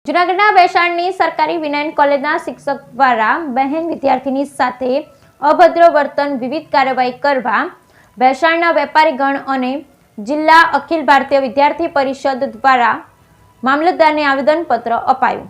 જૂનાગઢના બેસાણની સરકારી વિનયન કોલેજના શિક્ષક દ્વારા બહેન વિદ્યાર્થીની સાથે અભદ્ર વર્તન વિવિધ કાર્યવાહી કરવા બેસાણના વેપારીગણ અને જિલ્લા અખિલ ભારતીય વિદ્યાર્થી પરિષદ દ્વારા મામલતદારને આવેદનપત્ર અપાયું।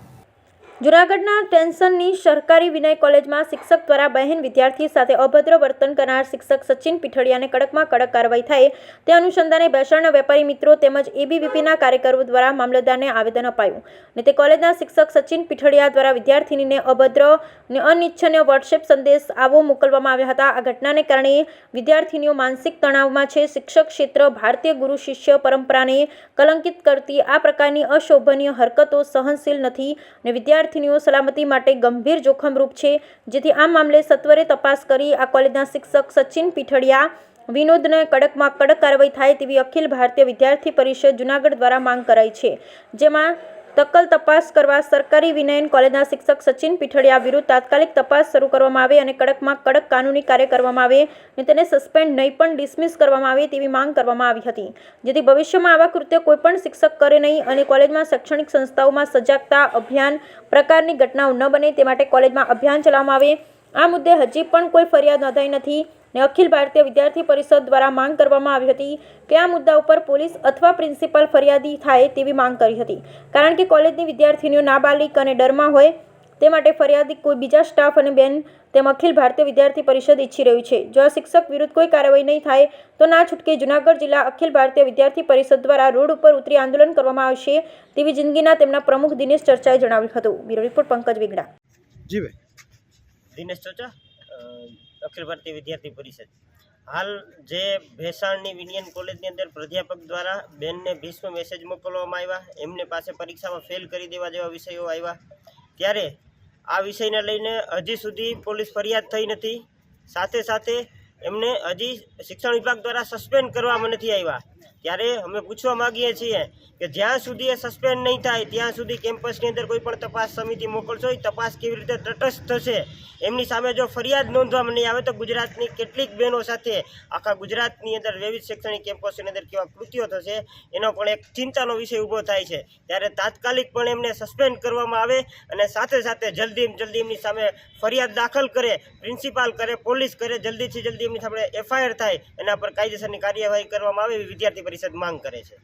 જૂનાગઢના ટેન્શનની સરકારી વિનય કોલેજમાં શિક્ષક દ્વારા બહેન વિદ્યાર્થી સાથે અભદ્ર વર્તન કરનાર શિક્ષક સચિન પીઠડિયાને કડકમાં કડક કાર્યવાહી થાય તે અનુસંધાને બેસાણના વેપારી મિત્રો તેમજ એબીવીપીના કાર્યકરો દ્વારા મામલતદારને આવેદન અપાયું અને તે કોલેજના શિક્ષક સચિન પીઠડિયા દ્વારા વિદ્યાર્થીનીને અભદ્ર અને અનિચ્છનીય વોટ્સએપ સંદેશ આવો મોકલવામાં આવ્યા હતા। આ ઘટનાને કારણે વિદ્યાર્થીનીઓ માનસિક તણાવમાં છે। શિક્ષક ક્ષેત્ર ભારતીય ગુરુ શિષ્ય પરંપરાને કલંકિત કરતી આ પ્રકારની અશોભનીય હરકતો સહનશીલ નથી અને વિદ્યાર્થીનીઓ સલામતી માટે ગંભીર જોખમરૂપ છે, જેથી આ મામલે સત્વરે તપાસ કરી આ કોલેજના શિક્ષક સચિન પીઠડિયા વિનોદને કડકમાં કડક કાર્યવાહી થાય તેવી અખિલ ભારતીય વિદ્યાર્થી પરિષદ જૂનાગઢ દ્વારા માંગ કરાઈ છે, જેમાં તકલ તપાસ કરવા સરકારી વિનયન કોલેજના શિક્ષક સચિન પીઠડિયા વિરુદ્ધ તાત્કાલિક તપાસ શરૂ કરવામાં આવે અને કડકમાં કડક કાનૂની કાર્ય કરવામાં આવે અને તેને સસ્પેન્ડ નહીં પણ ડિસમિસ કરવામાં આવે તેવી માંગ કરવામાં આવી હતી, જેથી ભવિષ્યમાં આવા કૃત્ય કોઈપણ શિક્ષક કરે નહીં અને કોલેજમાં શૈક્ષણિક સંસ્થાઓમાં સજાગતા અભિયાન પ્રકારની ઘટનાઓ ન બને તે માટે કોલેજમાં અભિયાન ચલાવવામાં આવે। આ મુદ્દે હજી પણ કોઈ ફરિયાદ નોંધાઈ નથી ને અખિલ ભારતીય વિદ્યાર્થી પરિષદ દ્વારા માંગ કરવામાં આવી હતી કે આ મુદ્દા ઉપર પોલીસ અથવા પ્રિન્સિપાલ ફરિયાદી થાય તેવી માંગ કરી હતી, કારણ કે કોલેજની વિદ્યાર્થીનીઓ નાબાલિગ અને ડરમાં હોય તે માટે ફરિયાદી કોઈ બીજા સ્ટાફ અને બેન તેમ અખિલ ભારતીય વિદ્યાર્થી પરિષદ ઈચ્છી રહ્યું છે। જો આ શિક્ષક વિરુદ્ધ કોઈ કાર્યવાહી નહીં થાય તો ના છૂટકે જૂનાગઢ જિલ્લા અખિલ ભારતીય વિદ્યાર્થી પરિષદ દ્વારા રોડ ઉપર ઉતરી આંદોલન કરવામાં આવશે તેવી જિંદગીના તેમના પ્રમુખ દિનેશ ચર્ચાએ જણાવ્યું હતું। Bureau report Pankaj Vegda. જી ભાઈ। દિનેશ ચર્ચા, અખિલ ભારતીય વિદ્યાર્થી પરિષદ। હાલ જે ભેસાણની વિનયન કોલેજની અંદર પ્રાધ્યાપક દ્વારા બેનને ભીષ્મ મેસેજ મોકલવામાં આવ્યા, એમને પાસે પરીક્ષામાં ફેલ કરી દેવા જેવા વિષયો આવ્યા, ત્યારે આ વિષયને લઈને હજી સુધી પોલીસ ફરિયાદ થઈ નથી। સાથે સાથે એમને હજી શિક્ષણ વિભાગ દ્વારા સસ્પેન્ડ કરવામાં નથી આવ્યા। ત્યારે અમે પૂછવા માગીએ છીએ કે જ્યાં સુધી એ સસ્પેન્ડ નહીં થાય ત્યાં સુધી કેમ્પસની અંદર કોઈ પણ તપાસ સમિતિ મોકલશો, એ તપાસ કેવી રીતે તટસ્થ થશે? એમની સામે જો ફરિયાદ નોંધવામાં નહીં આવે તો ગુજરાતની કેટલીક બહેનો સાથે આખા ગુજરાતની અંદર વિવિધ શૈક્ષણિક કેમ્પસની અંદર કેવા કૃત્યો થશે એનો પણ એક ચિંતાનો વિષય ઊભો થાય છે। ત્યારે તાત્કાલિક પણ એમને સસ્પેન્ડ કરવામાં આવે અને સાથે સાથે જલ્દીમાં જલ્દી એમની સામે ફરિયાદ દાખલ કરે, પ્રિન્સિપાલ કરે, પોલીસ કરે, જલ્દીથી જલ્દી એમની સામે FIR થાય, એના પર કાયદેસરની કાર્યવાહી કરવામાં આવે એવી વિદ્યાર્થી પરિષદ માંગ કરે છે।